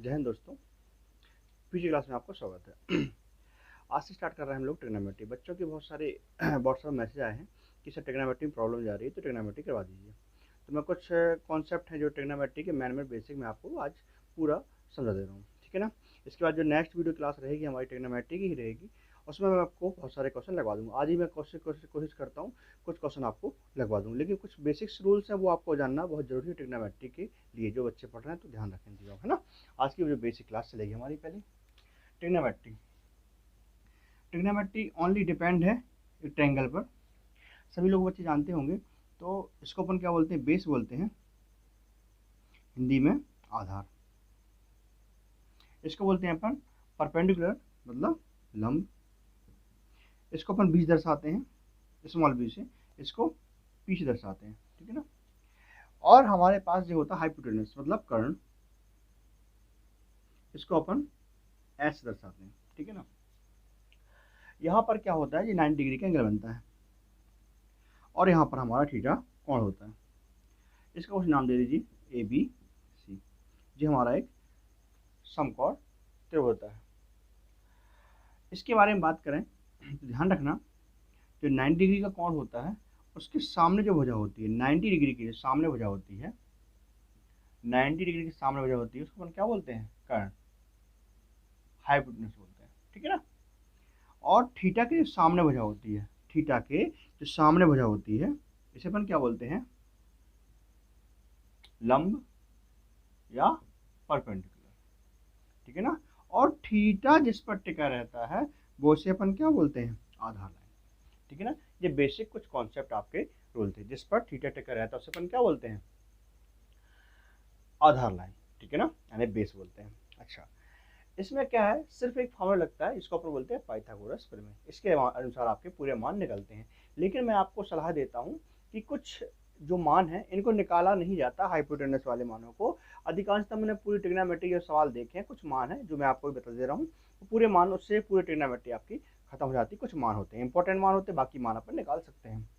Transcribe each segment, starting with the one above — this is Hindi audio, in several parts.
जय हिंद दोस्तों, पीजी क्लास में आपका स्वागत है। आज से स्टार्ट कर रहे हैं हम लोग ट्रिग्नोमेट्री। बच्चों के बहुत सारे व्हाट्सएप मैसेज आए हैं कि सर ट्रिग्नोमेट्री में प्रॉब्लम जा रही है तो ट्रिग्नोमेट्री करवा दीजिए। तो मैं कुछ कॉन्सेप्ट हैं जो ट्रिग्नोमेट्री के मैन में बेसिक में आपको आज पूरा समझा दे रहा हूँ, ठीक है ना। इसके बाद जो नेक्स्ट वीडियो क्लास रहेगी हमारी ट्रिग्नोमेट्री की ही रहेगी, उसमें मैं आपको बहुत सारे क्वेश्चन लगवा दूँगा। आज ही मैं कोशिश करता हूँ कुछ क्वेश्चन आपको लगवा दूँ, लेकिन कुछ बेसिक्स रूल्स हैं वो आपको जानना बहुत ज़रूरी है ट्रिग्नोमेट्री के लिए। जो बच्चे पढ़ रहे हैं तो ध्यान रखें जी, है ना। आज की जो बेसिक क्लास चलेगी हमारी पहले ट्रिग्नोमेट्री। ट्रिग्नोमेट्री ओनली डिपेंड है एक ट्रायंगल पर, सभी लोग बच्चे जानते होंगे। तो इसको अपन क्या बोलते हैं, बेस बोलते हैं, हिंदी में आधार। इसको बोलते हैं अपन परपेंडिकुलर, मतलब लंब। इसको अपन बीच दर्शाते हैं, स्मॉल बी से इसको पीछे दर्शाते हैं, ठीक है ना। और हमारे पास जो होता है हाइपोटेनस मतलब कर्ण, इसको अपन एस दर्शाते हैं, ठीक है ना। यहाँ पर क्या होता है, ये 90 डिग्री का एंगल बनता है और यहाँ पर हमारा थीटा कोण होता है। इसका कुछ नाम दे दीजिए ए बी सी। ये हमारा एक समकोण त्रिभुज होता है। इसके बारे में बात करें तो ध्यान रखना, जो 90 डिग्री का कोण होता है उसके सामने जो भुजा होती है, 90 डिग्री की जो सामने भुजा होती है, 90 डिग्री के सामने भुजा होती है, उसको अपन क्या बोलते हैं, कर्ण, हाइपोटेनस बोलते हैं, ठीक है ना। और थीटा के जो सामने भुजा होती है, थीटा के जो सामने भुजा होती है, इसे अपन क्या बोलते हैं, लंब या परपेंडिकुलर, ठीक है ना। और थीटा जिस पर टिका रहता है वो से अपन क्या बोलते हैं, आधार लाइन, ठीक है ना। ये बेसिक कुछ कॉन्सेप्ट आपके रूल थे। जिस पर थीटा टिका रहता है उसे अपन क्या बोलते हैं, आधार लाइन, ठीक है ना, यानी बेस बोलते हैं। अच्छा, इसमें क्या है, सिर्फ एक फॉर्मूला लगता है, इसको अपन बोलते हैं पाइथागोरस प्रमेय। इसके अनुसार आपके पूरे मान निकलते हैं। लेकिन मैं आपको सलाह देता हूँ कि कुछ जो मान है इनको निकाला नहीं जाता, हाइपोटेनस वाले मानों को। अधिकांशतः मैंने पूरी ट्रिग्नोमेट्री के सवाल देखे हैं, कुछ मान है जो मैं आपको बता दे रहा हूँ, तो पूरे मान उससे पूरी ट्रिग्नोमेट्री आपकी खत्म हो जाती है। कुछ मान होते हैं इंपॉर्टेंट मान होते हैं, बाकी मान अपन निकाल सकते हैं।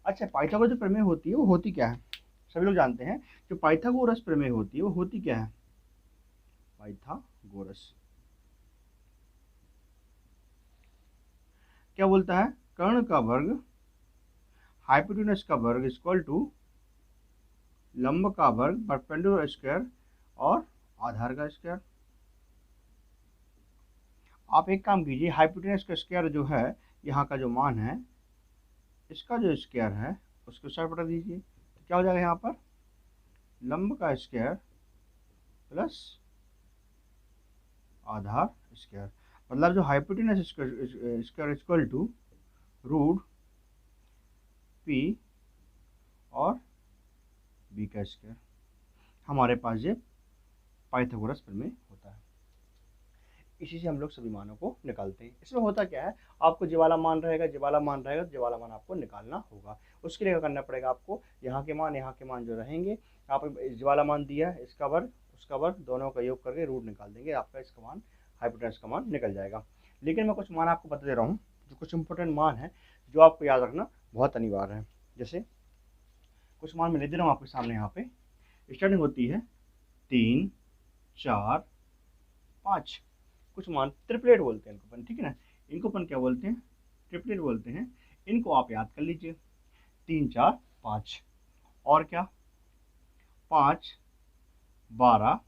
अच्छा, पाइथागोरस जो प्रमेय होती है वो होती क्या है, सभी लोग जानते हैं। जो पाइथागोरस प्रमेय होती है वो होती क्या है, पाइथागोरस क्या बोलता है, कर्ण का वर्ग, हाइपोटेनस का वर्ग इक्वल टू लंब का वर्ग, परपेंडिकुलर स्क्वायर और आधार का स्क्वायर। आप एक काम कीजिए, हाइपोटेनस का स्क्वायर जो है, यहाँ का जो मान है, इसका जो स्क्वायर है उसको स्क्वायर बटा दीजिए, तो क्या हो जाएगा यहाँ पर, लंब का स्क्वायर प्लस आधार स्क्वायर। मतलब जो hypotenuse square equal to root P और बी का स्क्वायर। हमारे पास ये पाइथागोरस प्रमेय होता है। इसी से हम लोग सभी मानों को निकालते हैं। इसमें होता क्या है, आपको जे वाला मान रहेगा, जे वाला मान रहेगा, जे वाला मान आपको निकालना होगा। उसके लिए क्या करना पड़ेगा आपको, यहाँ के मान जो रहेंगे, आप जे वाला मान दिया है, इसका वर्ग उसका वर्ग दोनों का योग करके रूट निकाल देंगे, आपका इसका मान हाइपोटेनस का मान निकल जाएगा। लेकिन मैं कुछ मान आपको बता दे रहा हूँ, जो कुछ इंपॉर्टेंट मान है जो आपको याद रखना बहुत अनिवार्य है। जैसे कुछ मान मैं ले दे रहा हूँ आपके सामने, यहाँ पे स्टार्टिंग होती है 3 4 5। कुछ मान ट्रिपलेट बोलते हैं इनको अपन, ठीक है ना। इनको अपन क्या बोलते हैं, ट्रिपलेट बोलते हैं। इनको आप याद कर लीजिए, 3 4 5 और क्या, 5 12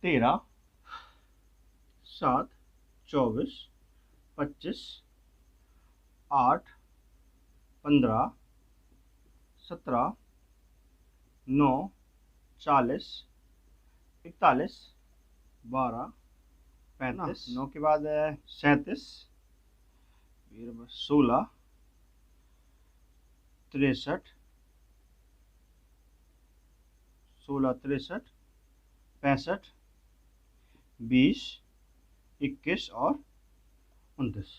13 7 24 25 8 15 17 9 40 41 12 35, 9 के बाद 37 16 63 65 20 21 और 29।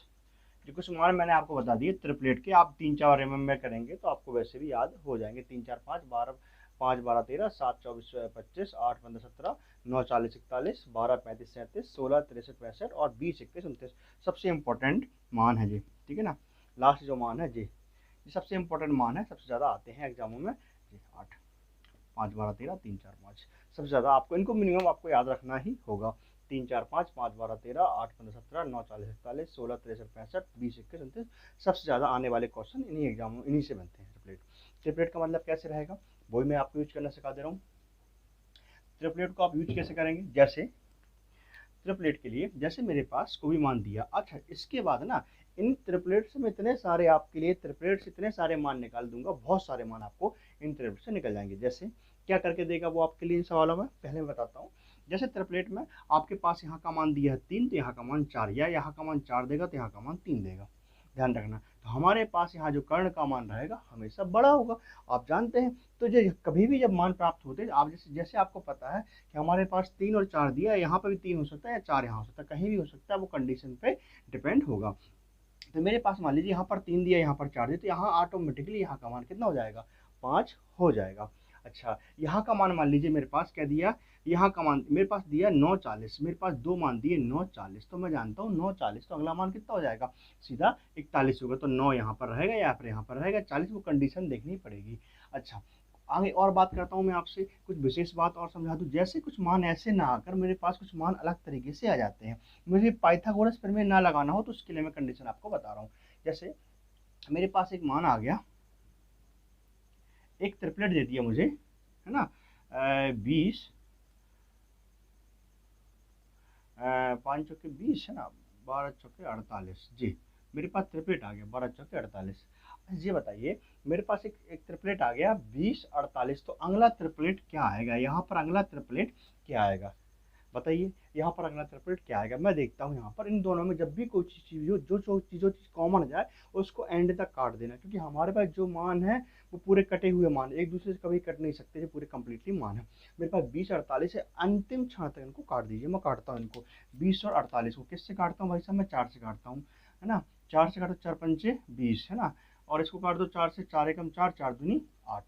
जो कुछ मान मैंने आपको बता दिए ट्रिपलेट के, आप 3 4 रिमेंबर करेंगे तो आपको वैसे भी याद हो जाएंगे। 3 4 5 12 5 12 13 7 24 25 8 15 17 9 40 41 12 35 37 16 63 65 और 20 21 29 सबसे इम्पोर्टेंट मान है जी, ठीक है ना। लास्ट जो मान है जी, ये सबसे इम्पोर्टेंट मान है, सबसे ज़्यादा आते हैं एग्जामों में जी। 8 5 12 13 3 4 5 सबसे ज़्यादा आपको इनको मिनिमम आपको याद रखना ही होगा। 3 4 5 5 12 13 8 15 17 9 40 41 16 63 65 20 21 29 सबसे ज़्यादा आने वाले क्वेश्चन इन्हीं एग्जामों इन्हीं से बनते हैं। ट्रिपलेट, ट्रिपलेट का मतलब कैसे रहेगा वही मैं आपको यूज करना सिखा दे रहा हूँ। ट्रिपलेट को आप यूज कैसे करेंगे, जैसे ट्रिपलेट के लिए जैसे मेरे पास कोई मान दिया, अच्छा इसके बाद ना इन ट्रिपलेट से मैं इतने सारे आपके लिए ट्रिपलेट से इतने सारे मान निकाल दूंगा, बहुत सारे मान आपको इन ट्रिपलेट से निकल जाएंगे। जैसे क्या करके देगा वो आपके लिए इन सवालों में, पहले मैं बताता हूँ। जैसे ट्रिपलेट में आपके पास यहाँ का मान दिया है 3 तो यहाँ का मान 4, या यहाँ का मान 4 देगा तो यहाँ का मान 3 देगा, ध्यान रखना। तो हमारे पास यहाँ जो कर्ण का मान रहेगा हमेशा बड़ा होगा, आप जानते हैं। तो जो कभी भी जब मान प्राप्त होते हैं, आप जैसे जैसे आपको पता है कि हमारे पास 3 और 4 दिया है, यहाँ पर भी 3 हो सकता है या 4 यहाँ हो सकता है, कहीं भी हो सकता है, वो कंडीशन पे डिपेंड होगा। तो मेरे पास मान लीजिए यहाँ पर 3 दिया, यहाँ पर 4 दिया, तो यहाँ ऑटोमेटिकली यहाँ का मान कितना हो जाएगा, 5 हो जाएगा। अच्छा यहाँ का मान मान लीजिए मेरे पास क्या दिया, यहाँ का मान मेरे पास दिया 940, मेरे पास दो मान दिए 940, तो मैं जानता हूँ 940, तो अगला मान कितना हो जाएगा, सीधा 41 होगा। तो 9 यहाँ पर रहेगा या फिर यहाँ पर रहेगा 40, वो कंडीशन देखनी पड़ेगी। अच्छा आगे और बात करता हूँ मैं आपसे, कुछ विशेष बात और समझा दूँ। जैसे कुछ मान ऐसे ना आकर मेरे पास कुछ मान अलग तरीके से आ जाते हैं, मुझे पाइथागोरस प्रमेय ना लगाना हो तो उसके लिए मैं कंडीशन आपको बता रहा हूँ। जैसे मेरे पास एक मान आ गया, एक ट्रिपलेट दे दिया मुझे, है ना, 20 5 चौके 20 है ना, 12 चौके 48, जी मेरे पास ट्रिपलेट आ गया 12 चौके 48। ये बताइए मेरे पास एक ट्रिपलेट आ गया 20 48, तो अगला ट्रिपलेट क्या आएगा, यहाँ पर अगला ट्रिपलेट क्या आएगा बताइए, यहाँ पर अगला ट्रिपलेट क्या आएगा। मैं देखता हूँ यहाँ पर इन दोनों में जब भी कोई चीज़ हो, जो चीज़ कॉमन जाए उसको एंड तक काट देना, क्योंकि हमारे पास जो मान है वो पूरे कटे हुए मान, एक दूसरे से कभी कट नहीं सकते, जो पूरे कंप्लीटली मान है। मेरे पास 20 48 है, अंतिम क्षण तक इनको काट दीजिए। मैं काटता हूँ इनको 20 और 48 को, किससे काटता हूँ भाई साहब, मैं 4 से काटता हूँ, है ना, 4 से काटो, 4 पंचे 20, है ना, और इसको काट दो 4 से, 4 एकम 4, 4 दूनी 8,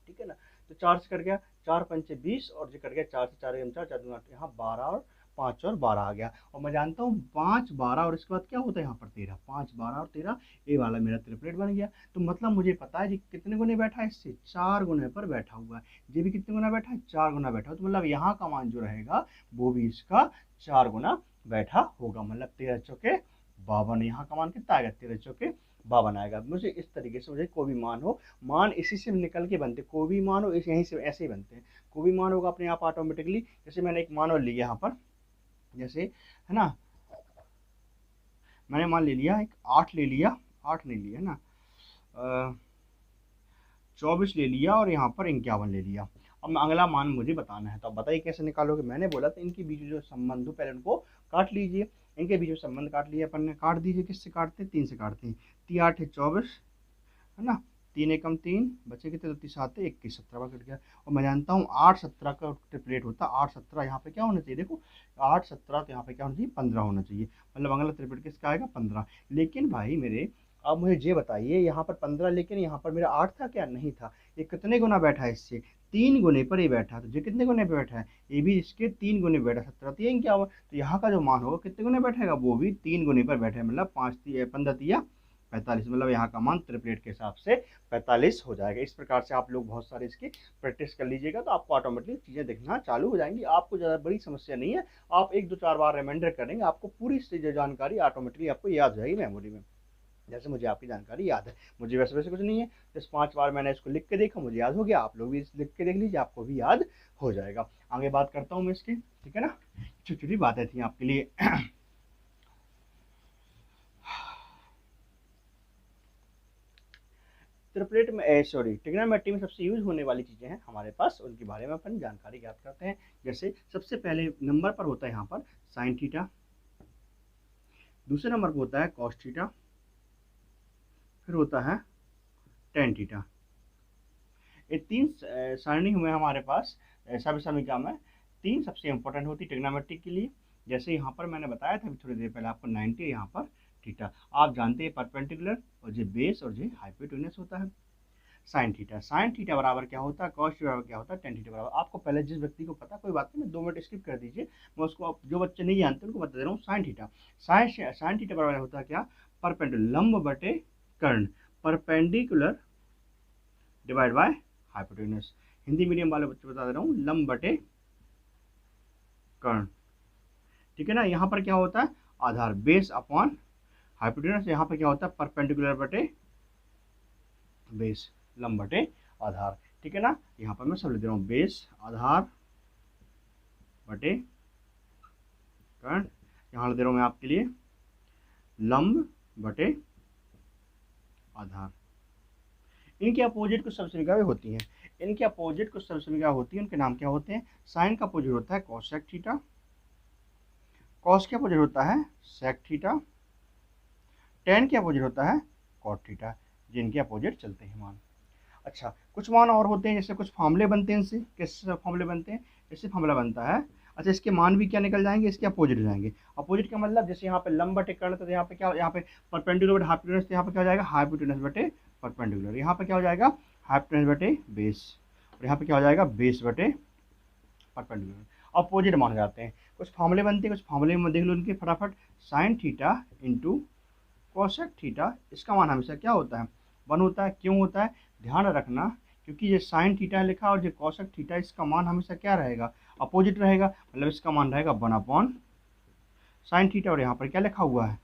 ठीक है ना। तो 4 से कट गया, 4 पंचे 20, और जो कट गया 4 से, 4 एकम 4, 4 दूनी 8, यहाँ 12 और 5 और 12 आ गया। और मैं जानता हूँ 5 12 और इसके बाद क्या होता है यहाँ पर 13, 5 12 और 13, ये वाला मेरा ट्रिपलेट बन गया। तो मतलब मुझे पता है जी कितने गुने बैठा है, इससे 4 गुने पर बैठा हुआ है, ये भी कितने गुना बैठा है, 4 गुना बैठा है। तो मतलब यहाँ का मान जो रहेगा वो भी इसका 4 गुना बैठा होगा, मतलब 13 चौके 52। यहाँ का मान कितना आएगा, 13 चौके 52 आएगा। मुझे इस तरीके से, मुझे कोई भी मान हो, मान इसी से निकल के बनते, कोई भी मान हो यहीं से ऐसे ही बनते हैं। कोई भी मान होगा अपने आप ऑटोमेटिकली, जैसे मैंने एक मान और लिया यहाँ पर, जैसे है ना, मैंने मान ले लिया एक 8 ले लिया, 8 नहीं लिया है ना, 24 ले लिया, और यहाँ पर 51 ले लिया। अब अगला मान मुझे बताना है, तो अब बताइए कैसे निकालोगे। मैंने बोला था इनके बीच में जो संबंध हो पहले उनको काट लीजिए, इनके बीच में संबंध काट लिया अपन ने, काट दीजिए। किससे काटते हैं, 3 से काटते हैं। 3 8 है 24, है ना, 3 एकम 3, बचे कितने, 3 7 21, 17 कट गया। और मैं जानता हूँ 8 17 का ट्रिपलेट होता है, 8 17 यहाँ पे क्या होना चाहिए, देखो 8 17 तो यहाँ पे क्या होना चाहिए, 15 होना चाहिए, मतलब अगला ट्रिपलेट किसका आएगा, 15। लेकिन भाई मेरे, अब मुझे ये बताइए यहाँ पर 15, लेकिन यहाँ पर मेरा 8 था क्या, नहीं था। ये कितने गुना बैठा है, इससे 3 गुने पर ही बैठा, तो ये कितने गुने पे बैठा है, ये भी इसके 3 गुने बैठा, 17 3 क्या हुआ, तो यहाँ का जो मान होगा कितने गुने बैठेगा, वो भी 3 गुने पर बैठा है, मतलब 5 15 तिया 45, मतलब यहाँ का मान ट्रिपलेट के हिसाब से 45 हो जाएगा। इस प्रकार से आप लोग बहुत सारे इसकी प्रैक्टिस कर लीजिएगा, तो आपको ऑटोमेटिकली चीज़ें दिखना चालू हो जाएंगी। आपको ज़्यादा बड़ी समस्या नहीं है, आप 1 2 4 बार रिमाइंडर करेंगे, आपको पूरी जानकारी ऑटोमेटिकली आपको याद हो जाएगी मेमोरी में, जैसे मुझे आपकी जानकारी याद है। मुझे वैसे वैसे कुछ नहीं है, जिस 5 बार मैंने इसको लिख के देखा मुझे याद हो गया, आप लोग भी लिख के देख लीजिए, आपको भी याद हो जाएगा। आगे बात करता हूँ मैं इसकी, ठीक है ना, छोटी छोटी बातें थी आपके लिए। ट्रिपलेट में सॉरी ट्रिग्नोमेट्री में सबसे यूज होने वाली चीज़ें हैं हमारे पास, उनके बारे में अपन जानकारी ज्ञात करते हैं। जैसे सबसे पहले नंबर पर होता है यहाँ पर साइन थीटा, दूसरे नंबर पर होता है कॉस थीटा, फिर होता है टेन थीटा। ये 3 सारणी हुए हमारे पास सभी समीकरण में, 3 सबसे इंपॉर्टेंट होती है ट्रिग्नोमेट्री के लिए। जैसे यहाँ पर मैंने बताया था थोड़ी देर पहले आपको 90 यहाँ पर थीटा, आप जानते हैं परपेंडिकुलर और जो बेस और जो हाइपोटेन्यूस होता है। साइन थीटा बराबर क्या होता है, कॉस बराबर क्या होता है, टेन थीटा बराबर। आपको पहले जिस व्यक्ति को पता, कोई बात नहीं, मैं 2 मिनट स्किप कर दीजिए, मैं उसको, जो बच्चे नहीं जानते उनको बता दे रहा हूँ। साइन थीटा बराबर होता है क्या, परपेंडिकुलर लंब बटे कर्ण, perpendicular divide by hypotenuse. Hindi medium वाले बच्चे बता दे रहा हूँ, लंब बटे कर्ण। ठीक है ना, यहाँ पर क्या होता है, आधार, बेस अपॉन हाइपोटेनस। यहाँ पर क्या होता है, परपेंडिकुलर बटे बेस, लंब बटे आधार। ठीक है ना, यहाँ पर मैं सब लिख दे रहा हूँ, बेस आधार बटे कर्ण। यहाँ लिख दे रहा हूँ मैं आपके लिए लंब बटे आधार। इनके अपोजिट कुछ समसमीकाएं होती हैं, इनके अपोजिट कुछ समसमीकाएं होती हैं, उनके नाम क्या होते हैं। साइन का अपोजिट होता है कॉसेक थीटा, कॉस के अपोजिट होता है सेक थीटा, टेन के अपोजिट होता है कॉट थीटा, जिनके अपोजिट चलते हैं मान। अच्छा, कुछ मान और होते हैं, जैसे कुछ फॉर्मूले बनते हैं, इनसे कैसे फॉर्मूले बनते हैं, इससे फॉर्मूला बनता है। अच्छा, इसके मान भी क्या निकल जाएंगे, इसके अपोजिट हो जाएंगे। अपोजिट का मतलब जैसे यहाँ पे लंब बटे कर्ण, तो यहाँ पे क्या, यहाँ पे परपेंडिकुलर बटे हाइपोटेनस, तो यहाँ पे क्या हो जाएगा, हाइपोटेनस बटे परपेंडिकुलर। यहाँ पे क्या हो जाएगा, हाइपोटेनस बटे बेस, और यहाँ पे क्या हो जाएगा, बेस बटे परपेंडिकुलर। अपोजिट मान जाते हैं। कुछ फॉर्मूले बनते हैं, कुछ फॉर्मूले में देख लो उनके फटाफट। Sine theta into cosec theta, इसका मान हमेशा क्या होता है, 1 होता है। क्यों होता है, ध्यान रखना, क्योंकि ये साइन थीटा लिखा और जो कोसेक थीटा, इसका मान हमेशा क्या रहेगा, अपोजिट रहेगा। मतलब इसका मान रहेगा 1 अपॉन साइन थीटा, और यहाँ पर क्या लिखा हुआ है,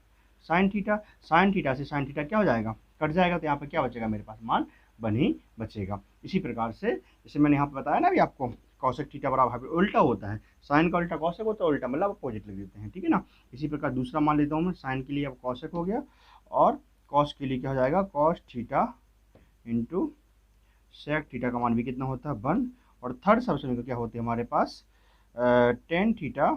साइन थीटा। साइन थीटा से साइन थीटा क्या हो जाएगा, कट जाएगा, तो यहाँ पर क्या बचेगा, मेरे पास मान 1 ही बचेगा। इसी प्रकार से, जैसे मैंने यहाँ पर बताया ना अभी आपको, कॉसेक थीटा बराबर उल्टा होता है, साइन का उल्टा कॉसेक होता है, उल्टा मतलब अपोजिट लिख देते हैं। ठीक है ना, इसी प्रकार दूसरा मान लेता हूँ मैं, साइन के लिए अब कॉसेक हो गया, और कॉस के लिए क्या हो जाएगा, cos theta into sec theta का मान भी कितना होता है, 1। और थर्ड सबसे क्या होती है हमारे पास, tan theta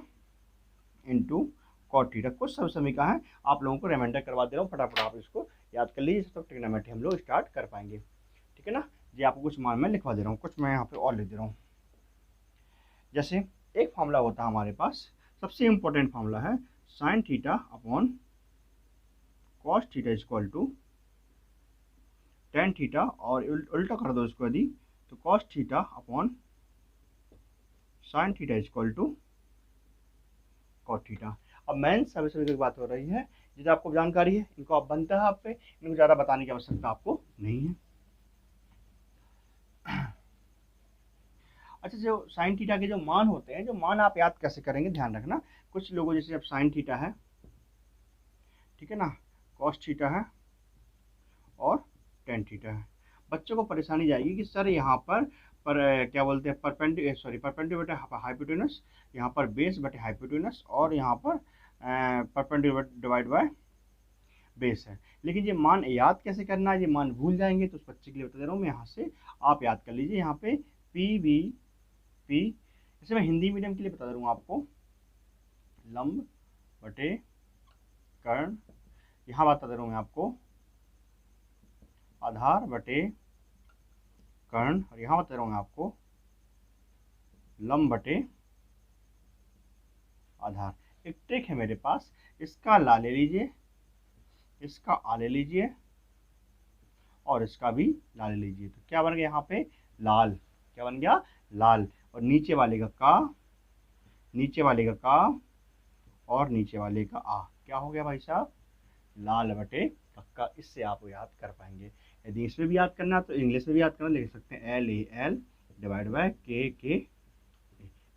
into cot theta. कुछ सब समीका है, आप लोगों को रिमाइंडर करवा दे रहा हूँ, फटाफट आप इसको याद कर लीजिए, तब ट्रिग्नोमेट्री हम लोग स्टार्ट कर पाएंगे। ठीक है ना, जी आपको कुछ मान मैं लिखवा दे रहा हूँ, कुछ मैं यहाँ पे और लिख दे रहा हूँ। जैसे एक फॉर्मूला होता है हमारे पास, सबसे इंपॉर्टेंट फॉर्मूला है sine theta upon cos theta equal to tan theta, और उल्टा कर दो इसको यदि, तो cos theta upon sine theta equal to cot theta. अब मेन सभी की बात हो रही है, जिसे आपको जानकारी है, इनको आप बनता है आप पे, इनको ज़्यादा बताने की आवश्यकता आपको नहीं है। अच्छा, जो साइन थीटा के जो मान होते हैं, जो मान आप याद कैसे करेंगे, ध्यान रखना। कुछ लोगों जैसे अब साइन थीटा है, ठीक है ना, कॉस थीटा है और टेन थीटा है, बच्चों को परेशानी जाएगी कि सर यहाँ पर क्या बोलते हैं, परपेंडिकुलर बटे हाइपोटेनस, यहाँ पर बेस बटे हाइपोटेनस, और यहाँ पर परपेंडिकुलर डिवाइड बाय बेस है। लेकिन ये मान याद कैसे करना है, ये मान भूल जाएंगे, तो उस बच्चे के लिए बता दे रहा हूँ मैं, यहाँ से आप याद कर लीजिए। यहाँ पे पी वी पी, जैसे मैं हिंदी मीडियम के लिए बता दे रहा हूँ आपको, लंब बटे कर्ण, यहाँ बता दे रहा हूँ मैं आपको आधार बटे कर्ण, और यहाँ बता रहा हूँ मैं आपको लंब बटे आधार। एक ट्रिक है मेरे पास, इसका ला ले लीजिए, इसका आ ले लीजिए, और इसका भी ला ले लीजिए, तो क्या बन गया यहाँ पे, लाल। क्या बन गया, लाल। और नीचे वाले का नीचे वाले का और नीचे वाले का आ, क्या हो गया भाई साहब, लाल बटे कक्का। इससे आप याद कर पाएंगे। यदि इसमें भी याद करना तो इंग्लिश में भी याद करना, लिख सकते हैं LAL डिवाइड बाय के।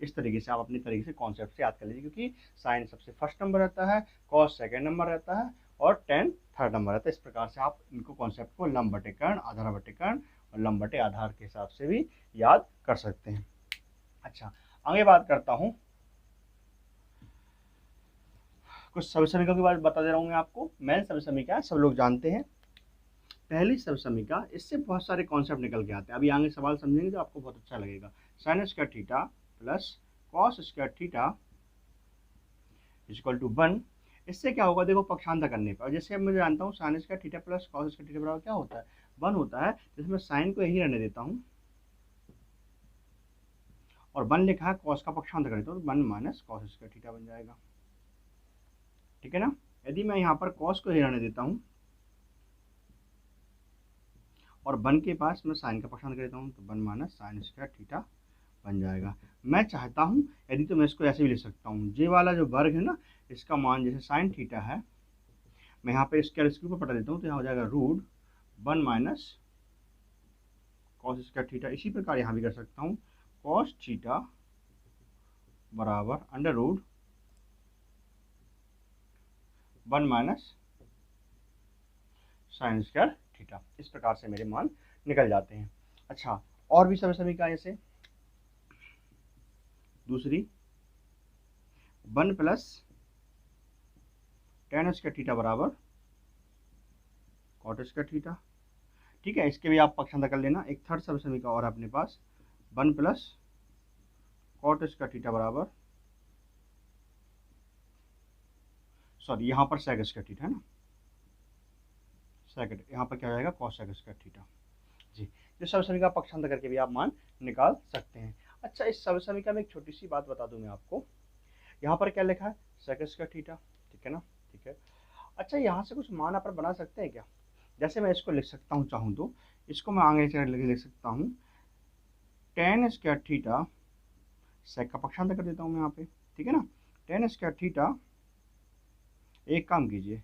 इस तरीके से आप अपने तरीके से कॉन्सेप्ट से याद कर लीजिए, क्योंकि साइन सबसे फर्स्ट नंबर रहता है, कॉस सेकंड नंबर रहता है, और टेन थर्ड नंबर रहता है। इस प्रकार से आप इनको कॉन्सेप्ट को लंब बटे कर्ण, आधार बटे कर्ण और लंब बटे आधार के हिसाब से भी याद कर सकते हैं। अच्छा, आगे बात करता हूँ, कुछ समीकरण की बात बता दे रहा हूँ मैं आपको। मेन समीकरण सब लोग जानते हैं। पहली समीकरण, इससे बहुत सारे कॉन्सेप्ट निकल के आते हैं। अभी आगे सवाल समझेंगे तो आपको बहुत अच्छा लगेगा। Sine square theta plus cos square theta equal to 1। इससे क्या होगा, देखो पक्षांतर करने पर, जैसे मैं जानता हूँ sign square theta plus cos square theta बराबर क्या होता है, 1 होता है। जैसे मैं साइन को यही रहने देता हूँ और 1 लिखा है, कॉस का पक्षांतर करता हूँ तो 1 माइनस कॉस स्क्वायर थीटा बन जाएगा। ठीक है ना, यदि मैं यहाँ पर कॉस को ही रहने देता हूँ और 1 के पास मैं साइन का पक्षांतर कर देता हूँ, तो 1 माइनस साइन स्क्वायर थीटा बन जाएगा। मैं चाहता हूँ यदि तो मैं इसको ऐसे भी लिख सकता हूँ, जे वाला जो वर्ग है ना, इसका मान जैसे साइन थीटा है, मैं यहाँ पे स्क्वायर इसके ऊपर पटा देता हूँ, तो यहाँ हो जाएगा root 1 minus cos square theta. इसी प्रकार यहाँ भी कर सकता हूँ, कॉस थीटा बराबर under root 1 minus sine square theta. इस प्रकार से मेरे मान निकल जाते हैं। अच्छा, और भी सभी समीकरण जैसे दूसरी 1 प्लस टेन स्क्वायर थीटा बराबर कॉट स्क्वायर थीटा। ठीक है, इसके भी आप पक्षांतर कर लेना। एक थर्ड सब समीकरण और अपने पास 1 प्लस कॉट स्क्वायर थीटा बराबर, सॉरी यहाँ पर सेक स्क्वायर थीटा है ना, सेकंड यहाँ पर क्या हो जाएगा कॉस सेक स्क्वायर थीटा जी। जो सब समीकरण का पक्षांतर करके भी आप मान निकाल सकते हैं। अच्छा, इस सब समीकरण में एक छोटी सी बात बता दूं मैं आपको, यहाँ पर क्या लिखा है सेक स्क्वायर थीटा, ठीक है ना, ठीक है। अच्छा, यहाँ से कुछ मान अपन बना सकते हैं क्या? जैसे मैं इसको लिख सकता हूँ, चाहूँ तो इसको मैं आगे से लिख सकता हूँ टेन स्क्वायर थीटा, सेक का पक्षांतर कर देता हूँ मैं यहाँ पे, ठीक है ना। टेन स्क्वायर थीटा, एक काम कीजिए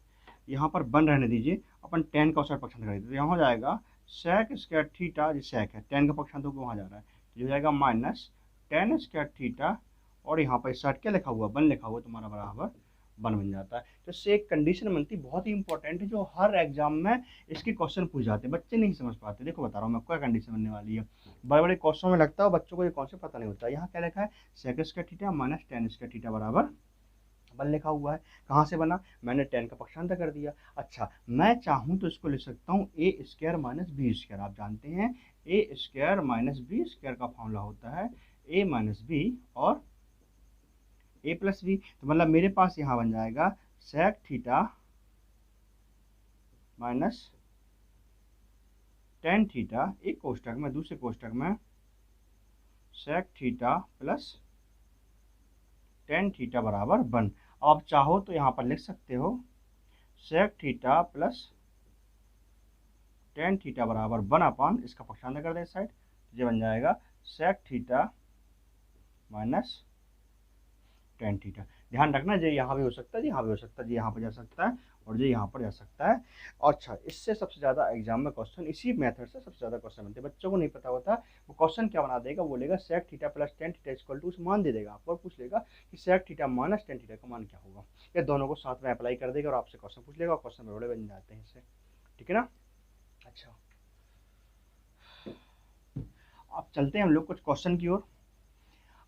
यहाँ पर 1 रहने दीजिए, अपन टेन का उसका पक्षांतर कर देते, तो यहाँ हो जाएगा सेक स्क्वायर थीटा, जो सेक है टेन का पक्षांतर को वहाँ जा रहा है, तो हो जाएगा माइनस टेन स्क्वायर थीटा, और यहाँ पर इस साइड क्या लिखा हुआ 1 लिखा हुआ, तुम्हारा बराबर 1 बन जाता है। तो इससे एक कंडीशन बनती है, बहुत ही इंपॉर्टेंट है, जो हर एग्जाम में इसके क्वेश्चन पूछ जाते हैं, बच्चे नहीं समझ पाते। देखो बता रहा हूँ मैं, क्या कंडीशन बनने वाली है, बड़े बड़े क्वेश्चन में लगता है बच्चों को ये कॉन्सेप्ट पता नहीं होता। यहाँ क्या लिखा है sec square theta minus tan square theta बराबर 1 लिखा हुआ है। कहाँ से बना, मैंने टेन का पक्षांतर कर दिया। अच्छा, मैं चाहूँ तो इसको लिख सकता हूँ ए स्क्वायर माइनस बी स्क्वायर। आप जानते हैं ए स्क्वायर माइनस बी स्क्वायर का फॉर्मूला होता है ए माइनस बी और ए प्लस बी। तो मतलब मेरे पास यहाँ बन जाएगा sec theta minus tan theta, एक कोष्टक में, दूसरे कोष्टक में sec theta plus tan theta बराबर 1। आप चाहो तो यहाँ पर लिख सकते हो sec theta plus tan theta बराबर 1 अपान, इसका पक्षांतर कर दे इस साइड, ये बन जाएगा sec theta minus tan theta. ध्यान रखना, ये यहाँ भी हो सकता है, यहाँ भी हो सकता है, ये यहाँ पर जा सकता है और ये यहाँ पर जा सकता है। अच्छा, इससे सबसे ज़्यादा एग्जाम में क्वेश्चन, इसी मेथड से सबसे ज़्यादा क्वेश्चन बनते हैं। बच्चों को नहीं पता होता, वो क्वेश्चन क्या बना देगा, वो बोलेगा sec theta plus tan theta equal to, उस मान दे देगा आपको और पूछ लेगा कि sec theta minus tan theta का मान क्या होगा। ये दोनों को साथ में अप्लाई कर देगा और आपसे क्वेश्चन पूछ लेगा और क्वेश्चन बड़े बन जाते हैं इससे, ठीक है ना। अच्छा, अब चलते हैं हम लोग कुछ क्वेश्चन की ओर।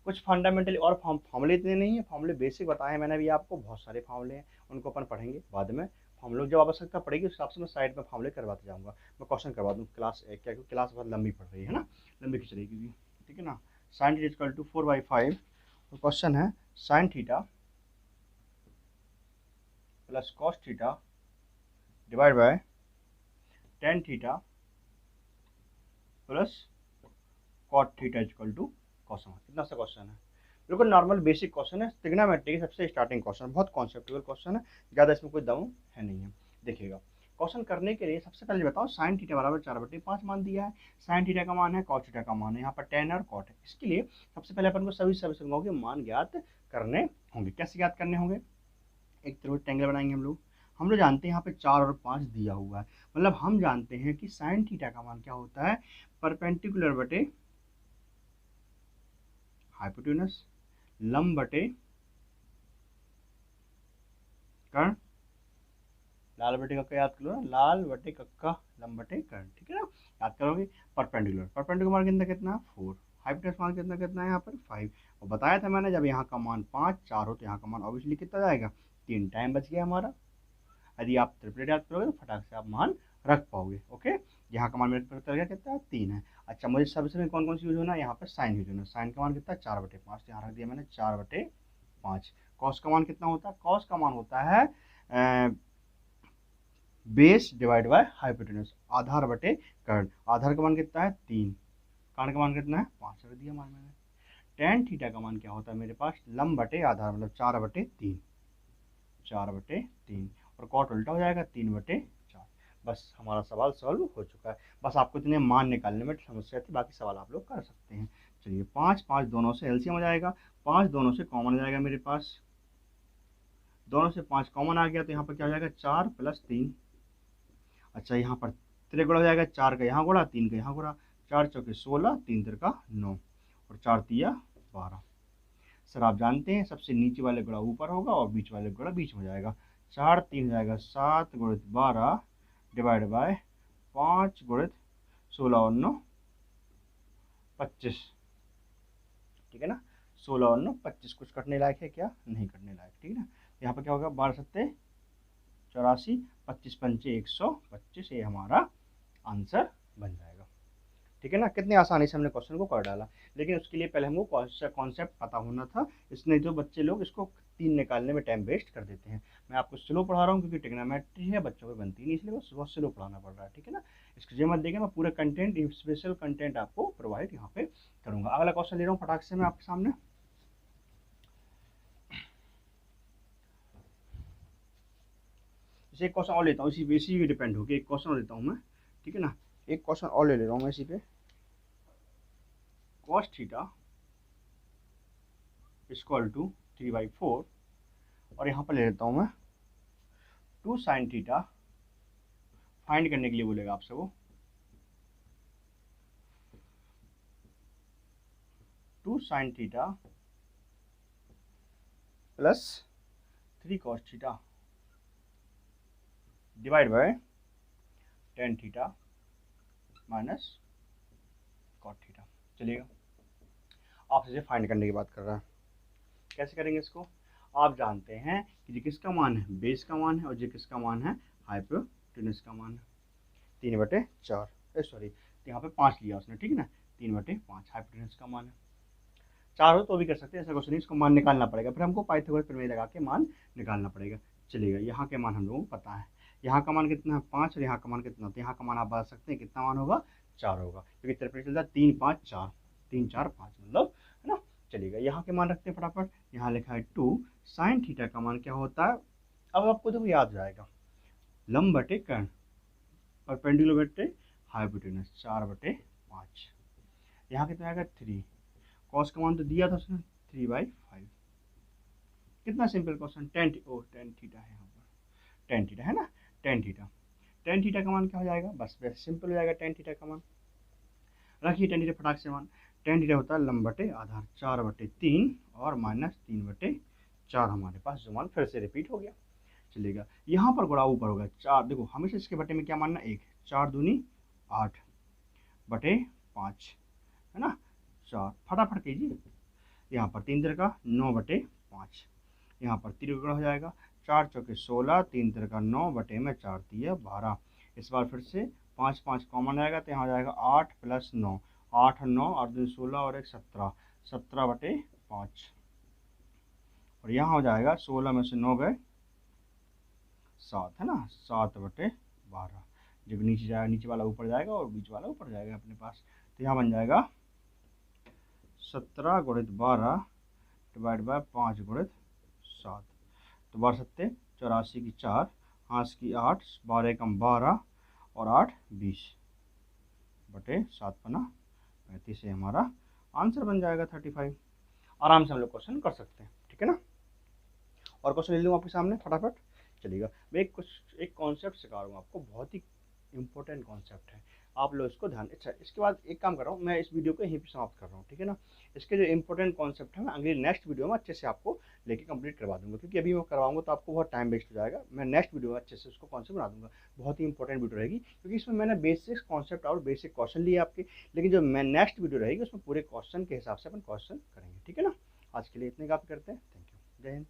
कुछ फंडामेंटली और फॉर्मूले इतने नहीं है, फॉर्मूले बेसिक बताए हैं मैंने भी आपको, बहुत सारे फॉर्मूले हैं, उनको अपन पढ़ेंगे बाद में। हम लोग जब आवश्यकता पड़ेगी उस हिसाब से मैं साइड में फॉर्मूले करवाते जाऊँगा। मैं क्वेश्चन करवा दूँ क्लास एक, क्या, क्योंकि क्लास बहुत लंबी पड़ रही है ना, लंबी खिंच रही क्योंकि, ठीक है ना। साइन थीटा इक्वल टू 4/5, तो क्वेश्चन है sine theta plus cos theta divide by tan theta plus cot theta equal to question. इतना सा क्वेश्चन है, बिल्कुल नॉर्मल बेसिक क्वेश्चन है, ट्रिग्नोमेट्री की सबसे स्टार्टिंग क्वेश्चन, बहुत कॉन्सेप्चुअल क्वेश्चन है, ज़्यादा इसमें कोई दम है नहीं है। देखिएगा, क्वेश्चन करने के लिए सबसे पहले बताओ साइन थीटा बराबर 4/5 मान दिया है, साइन थीटा का मान है, कॉस थीटा का मान है, यहाँ पर टेन और कॉट है। इसके लिए सबसे पहले अपन को सभी समीकरणों के मान ज्ञात करने होंगे। कैसे ज्ञात करने होंगे, एक तरफ रेक्टेंगल बनाएंगे हम लोग जानते हैं यहाँ पे 4 और 5 दिया हुआ है, मतलब हम जानते हैं कि साइन थीटा का मान क्या होता है, परपेंडिकुलर बटे हाइपोटेन्यूस, लंब बटे कर्ण, लाल बटे कक्का याद करो ना, लाल बटे कक्का लंब बटे कर्ण, ठीक है ना, याद करोगे। परपेंडिकुलर, परपेंडिकुलर मान कितना 4, हाइपोटेन्यूस मान कितना है यहाँ पर 5, और बताया था मैंने जब यहाँ का मान 5 4 हो तो यहाँ का मान ऑब्वियसली कितना जाएगा 3, टाइम बच गया हमारा। यदि आप ट्रिपलेट याद करोगे तो फटाक से आप मान रख पाओगे। ओके, यहाँ का मान मेरे पता गया कितना है 3 है। अच्छा, मुझे सबसे में कौन कौन सी यूज होना है, यहाँ पर साइन यूज होना है, साइन का मान कितना है 4/5, यहाँ रख दिया मैंने 4/5। कॉस का मान कितना होता है, कॉस का मान होता है बेस डिवाइड बाय हाइपोटेन्यूस, आधार बटे कर्ण, आधार का मान कितना है 3, कर्ण का मान कितना है 5 रख दिया मान मैंने। टेन थीटा का मान क्या होता है मेरे पास, लंब बटे आधार, मतलब 4/3, 4/3, और कॉट उल्टा हो जाएगा 3/4। बस हमारा सवाल सॉल्व हो चुका है। बस आपको इतने मान निकालने में समस्या थी, बाकी सवाल आप लोग कर सकते हैं। चलिए, 5 5 दोनों से एलसीएम हो जाएगा, 5 दोनों से कॉमन हो जाएगा मेरे पास, दोनों से 5 कॉमन आ गया तो यहाँ पर क्या हो जाएगा 4 + 3। अच्छा, यहाँ पर त्रिगुण हो जाएगा, 4 का यहाँ गुणा 3 का यहाँ गुणा, 4 चौके 16, 3 तिरका 9 और 4 तिया 12। सर आप जानते हैं सबसे नीचे वाले गुणा ऊपर होगा और बीच वाले गुणा बीच में हो जाएगा। 4 3 हो जाएगा 7 गुणित 12 डिवाइड बाय 5 गुणित 16 और 9 25। ठीक है ना, 16 और 9 25। कुछ कटने लायक है क्या? नहीं कटने लायक। ठीक है ना, यहाँ पर क्या होगा 12 सत्ते 84, 25 पंचे 125, ये हमारा आंसर बन जाएगा। ठीक है ना, कितने आसानी से हमने क्वेश्चन को कर डाला। लेकिन उसके लिए पहले हमको कॉन्सेप्ट पता होना था, इसलिए जो बच्चे लोग इसको 3 निकालने में टाइम वेस्ट कर देते हैं। मैं आपको स्लो पढ़ा रहा हूँ क्योंकि ट्रिग्नोमेट्री है, बच्चों को बनती नहीं, इसलिए बहुत स्लो पढ़ाना पड़ रहा है। ठीक है ना, इसको जो मत देखिए, मैं पूरा कंटेंट स्पेशल कंटेंट आपको प्रोवाइड यहाँ पे करूँगा। अगला क्वेश्चन ले रहा हूँ फटाक से मैं आपके सामने। इसे एक क्वेश्चन और लेता हूँ, इसी पे डिपेंड होकर एक क्वेश्चन और लेता हूँ मैं। ठीक है ना, एक क्वेश्चन और ले रहा हूँ मैं इसी पे। cos थीटा इक्वल टू 3/4 और यहाँ पर ले लेता हूँ मैं 2 sin थीटा। फाइंड करने के लिए बोलेगा आपसे वो 2 sin theta plus 3 cos theta divide bye tan theta minus cot theta. चलिएगा, आपसे इसे फाइंड करने की बात कर रहा है। कैसे करेंगे इसको? आप जानते हैं कि ये किसका मान है? बेस का मान है, और ये किसका मान है? हाइपोटेनस का मान है। 3/4 सॉरी यहाँ पे 5 लिया उसने। ठीक है ना, 3/5 हाइपोटेनस का मान है। 4 हो तो भी कर सकते हैं, ऐसा क्वेश्चन नहीं। इसको मान निकालना पड़ेगा, फिर हमको पाइथागोरस प्रमेय लगा के मान निकालना पड़ेगा। चलिएगा, यहाँ के मान हम लोगों को पता है। यहाँ का मान कितना है? 5 और यहाँ का मान कितना? तो यहाँ का मान आप बता सकते हैं कितना मान होगा? 4 होगा, क्योंकि त्रिपल चलता है 3 5 4, 3 4 5 मतलब, है ना। चलिएगा, यहाँ के मान रखते हैं फटाफट। यहाँ लिखा है 2 साइन थीटा का मान क्या होता है? अब आपको देखो याद जाएगा, लंब बटे कर्ण, परपेंडिकुलर बटे हाइपोटेनस, 4/5। यहाँ कितना आएगा? 3। कॉस का मान तो दिया था उसने 3/5। कितना सिंपल क्वेश्चन। टेन थीटा है यहाँ पर, टेन थीटा है ना, टेन थीटा का मान क्या हो जाएगा? बस वैसे सिंपल हो जाएगा। टेन थीटा का मान रखिए, टेन थीटा फटाक से मान। टेन थीटा होता है लंब बटे आधार, 4/3 और माइनस 3/4 हमारे पास जो मान फिर से रिपीट हो गया। चलेगा, यहाँ पर गुणा ऊपर होगा 4। देखो हमेशा इसके बटे में क्या मानना? 1। 4 दूनी 8/5 है ना, 4। फटाफट कीजिए। यहाँ पर 3 तिरका 9/5, यहाँ पर त्रिगुणा हो जाएगा। 4 चौके 16, 3 तिरका 9 बटे में 4 तिया 12। इस बार फिर से 5 5 कॉमन आएगा तो यहाँ हो जाएगा 8 + 9, 8 9 8 2 16 और 1 17, 17/5। और यहाँ हो जाएगा 16 में से 9 गए 7, है ना, 7/12। जब नीचे जाएगा, नीचे वाला ऊपर जाएगा और बीच वाला ऊपर जाएगा अपने पास, तो यहाँ बन जाएगा 17 × 12 डिवाइड बाय 5 × 7। तो 12 सत्ते 84 की 4, 5 की 8, 12 कम 12 और 8 20/7 से हमारा आंसर बन जाएगा 35। आराम से हम लोग क्वेश्चन कर सकते हैं। ठीक है ना, और क्वेश्चन ले लूँ आपके सामने फटाफट। चलिएगा, मैं एक कॉन्सेप्ट सिखा रहा हूँ आपको, बहुत ही इंपॉर्टेंट कॉन्सेप्ट है, आप लोग इसको ध्यान। अच्छा, इसके बाद एक काम कर रहा हूँ, मैं इस वीडियो को यहीं पे समाप्त कर रहा हूँ। ठीक है ना, इसके जो इंपॉर्टेंट कॉन्सेप्ट है मैं अगली नेक्स्ट वीडियो में अच्छे से आपको लेके कंप्लीट करवा दूंगा, क्योंकि अभी मैं करवाऊंगा तो आपको बहुत टाइम वेस्ट हो जाएगा। मैं नेक्स्ट वीडियो में अच्छे से उसको कॉन्सेप्ट बना दूंगा, बहुत ही इंपॉर्टेंट वीडियो रहेगी, क्योंकि इसमें मैंने बेसिक कॉन्सेप्ट और बेसिक क्वेश्चन लिए आपके। लेकिन जो मैं नेक्स्ट वीडियो रहेगी उसमें पूरे क्वेश्चन के हिसाब से अपन क्वेश्चन करेंगे। ठीक है ना, आज के लिए इतने काफ़ी करते हैं। थैंक यू, जय हिंद।